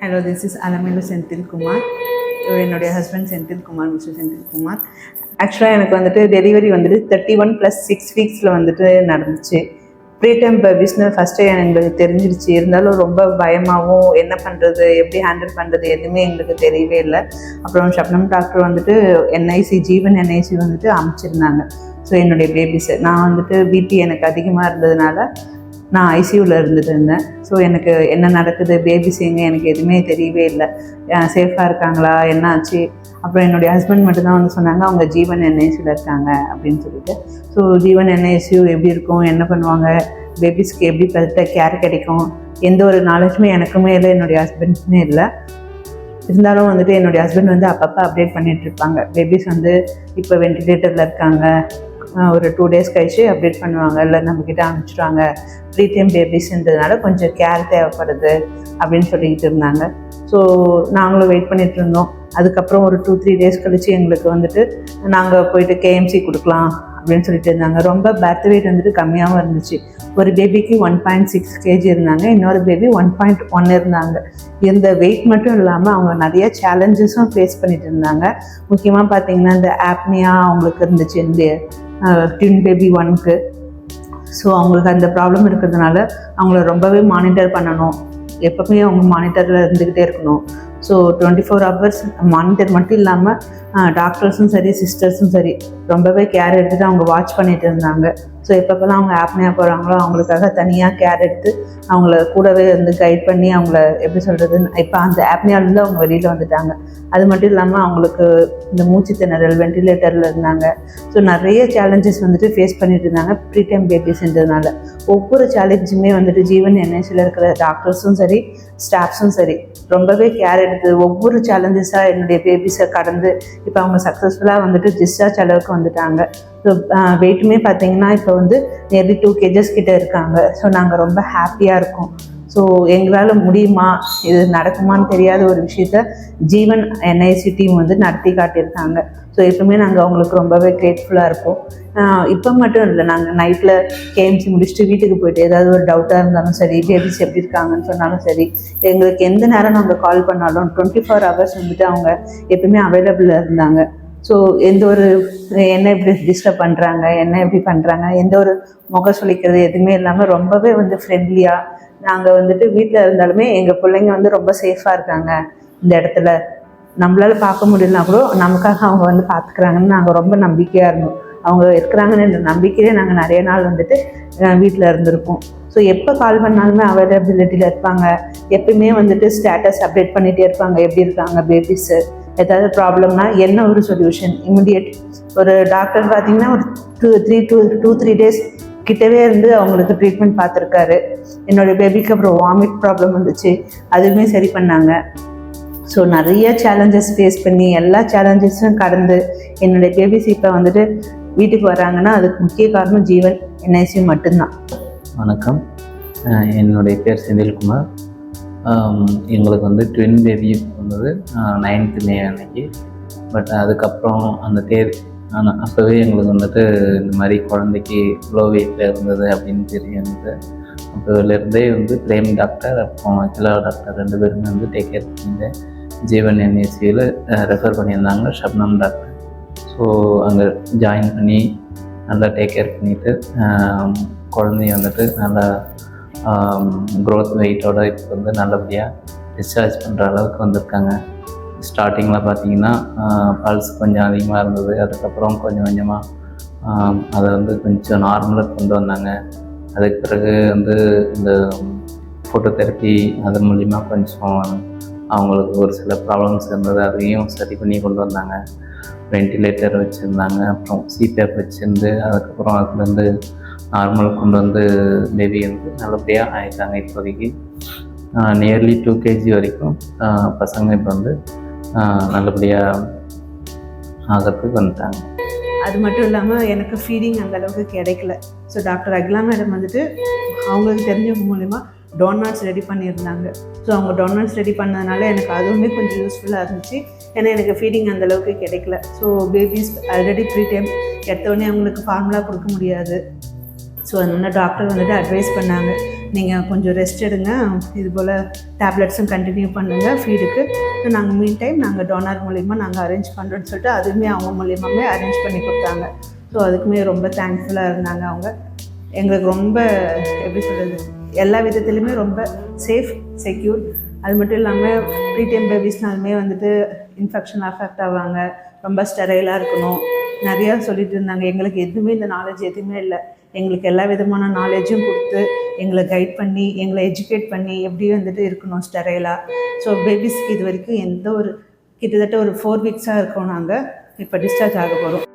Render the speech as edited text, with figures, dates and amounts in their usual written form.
Hello, this is Alamilu Senthil Kumar. இவர் என்னுடைய husband Senthil Kumar, mister Senthil Kumar. ஆக்சுவலாக எனக்கு வந்துட்டு டெலிவரி வந்துட்டு 31+6 வீக்ஸில் வந்துட்டு நடந்துச்சு. ப்ரீடம் பேபிஸ்னு ஃபஸ்ட்டு எங்களுக்கு தெரிஞ்சிருச்சு. இருந்தாலும் ரொம்ப பயமாகவும் என்ன பண்ணுறது, எப்படி ஹேண்டில் பண்ணுறது எதுவுமே எங்களுக்கு தெரியவே இல்லை. அப்புறம் ஷப்னம் டாக்டர் வந்துட்டு என்ஐசி ஜீவன் என்ஐசி வந்துட்டு அமைச்சிருந்தாங்க. ஸோ என்னுடைய பேபிஸை நான் வந்துட்டு பிபி எனக்கு அதிகமாக இருந்ததுனால நான் ஐசியூவில் இருந்துட்டு இருந்தேன். ஸோ எனக்கு என்ன நடக்குது, பேபிஸ் எங்கே, எனக்கு எதுவுமே தெரியவே இல்லை. சேஃபாக இருக்காங்களா, என்ன ஆச்சு. அப்புறம் என்னுடைய ஹஸ்பண்ட் மட்டும்தான் வந்து சொன்னாங்க, அவங்க ஜீவன் என்ஐசியில் இருக்காங்க அப்படின்னு சொல்லிட்டு. ஸோ ஜீவன் என்ஐசியூ எப்படி இருக்கும், என்ன பண்ணுவாங்க, பேபிஸ்க்கு எப்படி கேர் கிடைக்கும், எந்த ஒரு நாலேஜுமே எனக்குமே இல்லை, என்னுடைய ஹஸ்பண்டுக்குமே இல்லை. இருந்தாலும் வந்துட்டு என்னுடைய ஹஸ்பண்ட் வந்து அப்பப்போ அப்டேட் பண்ணிகிட்டு இருப்பாங்க. பேபிஸ் வந்து இப்போ வென்டிலேட்டரில் இருக்காங்க, ஒரு 2 days கழிச்சு அப்டேட் பண்ணுவாங்க, இல்லை நம்மக்கிட்ட அனுப்பிச்சிடுவாங்க, ப்ரீடம் பேபிஸ்ன்றதுனால கொஞ்சம் கேர் தேவைப்படுது அப்படின்னு சொல்லிக்கிட்டு இருந்தாங்க. ஸோ நாங்களும் வெயிட் பண்ணிகிட்டு இருந்தோம். அதுக்கப்புறம் ஒரு 2-3 days கழிச்சு எங்களுக்கு வந்துட்டு நாங்கள் போயிட்டு கேஎம்சி கொடுக்கலாம் அப்படின்னு சொல்லிட்டு இருந்தாங்க. ரொம்ப பர்த் வெயிட் வந்துட்டு கம்மியாகவும் இருந்துச்சு. ஒரு பேபிக்கு 1.6 kg இருந்தாங்க, இன்னொரு பேபி 1.1 இருந்தாங்க. இந்த வெயிட் மட்டும் இல்லாமல் அவங்க நிறைய சேலஞ்சஸும் ஃபேஸ் பண்ணிட்டு இருந்தாங்க. முக்கியமாக பார்த்தீங்கன்னா இந்த ஆப்னியா அவங்களுக்கு இருந்துச்சு, இந்த ட்வின் பேபி 1க்கு. ஸோ அவங்களுக்கு அந்த ப்ராப்ளம் இருக்கிறதுனால அவங்கள ரொம்பவே மானிட்டர் பண்ணணும், எப்பவுமே அவங்க மானிட்டரில் இருந்துக்கிட்டே இருக்கணும். ஸோ 24 hours மானிட்டர் மட்டும் இல்லாமல் டாக்டர்ஸும் சரி, சிஸ்டர்ஸும் சரி ரொம்பவே கேர் எடுத்துகிட்டு அவங்க வாட்ச் பண்ணிகிட்டு இருந்தாங்க. ஸோ எப்பப்போலாம் அவங்க ஆப்னியா போகிறாங்களோ அவங்களுக்காக தனியாக கேர் எடுத்து அவங்கள கூடவே வந்து கைட் பண்ணி அவங்கள எப்படி சொல்கிறது, இப்போ அந்த ஆப்னியாவிலேருந்து அவங்க வெளியில் வந்துட்டாங்க. அது மட்டும் இல்லாமல் அவங்களுக்கு இந்த மூச்சு திணறல், வென்டிலேட்டரில் இருந்தாங்க. ஸோ நிறைய சேலஞ்சஸ் வந்துட்டு ஃபேஸ் பண்ணிட்டு இருந்தாங்க ப்ரீடம் பேபிஸ்ன்றதுனால. ஒவ்வொரு சேலஞ்சுமே வந்துட்டு ஜீவன் என்ஐசியில் இருக்கிற டாக்டர்ஸும் சரி, ஸ்டாஃப்ஸும் சரி ரொம்பவே கேர் எடுத்து ஒவ்வொரு சேலஞ்சஸாக என்னுடைய பேபிஸை கடந்து இப்போ அவங்க சக்ஸஸ்ஃபுல்லாக வந்துட்டு டிஸ்சார்ஜ் அளவுக்கு வந்துட்டாங்க. ஸோ வெயிட்டுமே பார்த்தீங்கன்னா இப்போ வந்து நியர்லி 2 kg கிட்டே இருக்காங்க. ஸோ நாங்கள் ரொம்ப ஹாப்பியாக இருக்கோம். ஸோ எங்களால் முடியுமா, இது நடக்குமான்னு தெரியாத ஒரு விஷயத்த ஜீவன் என்ஐசி டீம் வந்து நடத்தி காட்டியிருக்காங்க. ஸோ எப்பவுமே நாங்கள் அவங்களுக்கு ரொம்பவே கிரேட்ஃபுல்லாக இருப்போம். இப்போ மட்டும் இல்லை, நாங்கள் நைட்டில் கேஎம்சி முடிச்சுட்டு வீட்டுக்கு போயிட்டு ஏதாவது ஒரு டவுட்டாக இருந்தாலும் சரி, பேபிஸ் எப்படி இருக்காங்கன்னு சொன்னாலும் சரி, எங்களுக்கு எந்த நேரம் நாங்கள் கால் பண்ணாலும் 24 hours வந்துட்டு அவங்க எப்பவுமே அவைலபிளாக இருந்தாங்க. ஸோ எந்த ஒரு என்ன எப்படி டிஸ்டர்ப் பண்ணுறாங்க, என்ன எப்படி பண்ணுறாங்க, எந்த ஒரு முக சொல்லிக்கிறது எதுவுமே இல்லாமல் ரொம்பவே வந்து ஃப்ரெண்ட்லியாக நாங்கள் வந்துட்டு வீட்டில் இருந்தாலுமே எங்கள் பிள்ளைங்க வந்து ரொம்ப சேஃபாக இருக்காங்க இந்த இடத்துல, நம்மளால் பார்க்க முடியலனா கூட நமக்காக அவங்க வந்து பார்த்துக்கிறாங்கன்னு நாங்கள் ரொம்ப நம்பிக்கையாக இருந்தோம். அவங்க இருக்கிறாங்கன்னு நம்பிக்கையிலே நாங்கள் நிறைய நாள் வந்துட்டு வீட்டில் இருந்திருப்போம். ஸோ எப்போ கால் பண்ணாலுமே அவைலபிலிட்டியில் இருப்பாங்க. எப்பயுமே வந்துட்டு ஸ்டேட்டஸ் அப்டேட் பண்ணிகிட்டே இருப்பாங்க, எப்படி இருக்காங்க பேபிஸு, ஏதாவது ப்ராப்ளம்னா என்ன ஒரு சொல்யூஷன் இமிடியேட். ஒரு டாக்டர் பார்த்திங்கன்னா ஒரு 2-3 days கிட்டவே இருந்து அவங்களுக்கு ட்ரீட்மெண்ட் பார்த்துருக்காரு. என்னோடய பேபிக்கு அப்புறம் வாமிட் ப்ராப்ளம் வந்துச்சு, அதுவுமே சரி பண்ணாங்க. ஸோ நிறைய சேலஞ்சஸ் ஃபேஸ் பண்ணி எல்லா சேலஞ்சஸும் கடந்து என்னுடைய பேபிஸ் இப்போ வந்துட்டு வீட்டுக்கு வராங்கன்னா அதுக்கு முக்கிய காரணம் ஜீவன் என்ஐசி மட்டும்தான். வணக்கம், என்னுடைய பேர் செந்தில்குமார். எங்களுக்கு வந்து ட்வின் பேபி வந்தது 9th May அன்னைக்கு. பட் அதுக்கப்புறம் அந்த ஆனால் அப்போவே எங்களுக்கு வந்துட்டு இந்த மாதிரி குழந்தைக்கு லோ வெயிட்டில் இருந்தது அப்படின்னு தெரியுது. அப்போலேருந்தே வந்து பிரேம் டாக்டர் அப்புறம் அகிலா டாக்டர் 2 பேருமே வந்து டேக் கேர் பண்ணியிருந்தேன். ஜீவன் என்ஐசியில் ரெஃபர் பண்ணியிருந்தாங்க ஷப்னம் டாக்டர். ஸோ அங்கே ஜாயின் பண்ணி நல்லா டேக் கேர் பண்ணிவிட்டு குழந்தைய வந்துட்டு நல்லா க்ரோத் வெயிட்டோட இப்போ வந்து நல்லபடியாக டிஸ்சார்ஜ் பண்ணுற அளவுக்கு வந்திருக்காங்க. ஸ்டார்டிங்கில் பார்த்தீங்கன்னா பல்ஸ் கொஞ்சம் அதிகமாக இருந்தது. அதுக்கப்புறம் கொஞ்சம் கொஞ்சமாக அதை வந்து கொஞ்சம் நார்மலாக கொண்டு வந்தாங்க. அதுக்கு பிறகு வந்து இந்த ஃபோட்டோதெரப்பி அது மூலிமா கொஞ்சம் அவங்களுக்கு ஒரு சில ப்ராப்ளம்ஸ் இருந்தது, அதையும் சரி பண்ணி கொண்டு வந்தாங்க. வென்டிலேட்டர் வச்சுருந்தாங்க, அப்புறம் சிபேப் வச்சுருந்து அதுக்கப்புறம் அதுலேருந்து நார்மல் கொண்டு வந்து பேபி வந்து நல்லபடியாக ஆகிட்டாங்க. இப்போதைக்கு நியர்லி 2 kg வரைக்கும் பசங்க இப்போ வந்து நல்லபடியாக ஆகிறதுக்கு வந்துட்டாங்க. அது மட்டும் இல்லாமல் எனக்கு ஃபீடிங் அந்தளவுக்கு கிடைக்கல. ஸோ டாக்டர் அகிலா மேடம் வந்துட்டு அவங்களுக்கு தெரிஞ்சவங்க மூலிமா டோனாட்ஸ் ரெடி பண்ணியிருந்தாங்க. ஸோ அவங்க டோனாட்ஸ் ரெடி பண்ணதுனால எனக்கு அதுவுமே கொஞ்சம் யூஸ்ஃபுல்லாக இருந்துச்சு. ஏன்னா எனக்கு ஃபீடிங் அந்தளவுக்கு கிடைக்கல. ஸோ பேபிஸ் ஆல்ரெடி ப்ரீடம் எடுத்தோடனே அவங்களுக்கு ஃபார்முலா கொடுக்க முடியாது. ஸோ அதனால டாக்டர் வந்துட்டு அட்வைஸ் பண்ணாங்க, நீங்கள் கொஞ்சம் ரெஸ்ட் எடுங்க, இது போல் டேப்லெட்ஸும் கண்டினியூ பண்ணுங்கள் ஃபீடுக்கு. ஸோ நாங்கள் மீன் டைம் நாங்கள் டோனார் மூலிமா நாங்கள் அரேஞ்ச் பண்ணுறோன்னு சொல்லிட்டு அதுவுமே அவங்க மூலியமாகவே அரேஞ்ச் பண்ணி கொடுத்தாங்க. ஸோ அதுக்குமே ரொம்ப தேங்க்ஃபுல்லாக இருந்தாங்க அவங்க. எங்களுக்கு ரொம்ப எப்படி சொல்கிறது, எல்லா விதத்துலையுமே ரொம்ப சேஃப், செக்யூர். அது மட்டும் இல்லாமல் ப்ரீடைம் பேபிஸ்னாலுமே வந்துட்டு இன்ஃபெக்ஷன் அஃபெக்ட் ஆவாங்க, ரொம்ப ஸ்டெரைலாக இருக்கணும், நிறையா சொல்லிட்டு இருந்தாங்க. எங்களுக்கு எதுவுமே இந்த நாலேஜ் எதுவுமே இல்லை. எங்களுக்கு எல்லா விதமான நாலேஜும் கொடுத்து எங்களை கைட் பண்ணி எங்களை எஜுகேட் பண்ணி எப்படி வந்துட்டு இருக்கணும் ஸ்டெரைலாக. ஸோ பேபிஸ்க்கு இது வரைக்கும் எந்த ஒரு கிட்டத்தட்ட ஒரு 4 வீக்ஸாக இருக்கோம். நாங்கள் இப்போ டிஸ்சார்ஜ் ஆக போகிறோம்.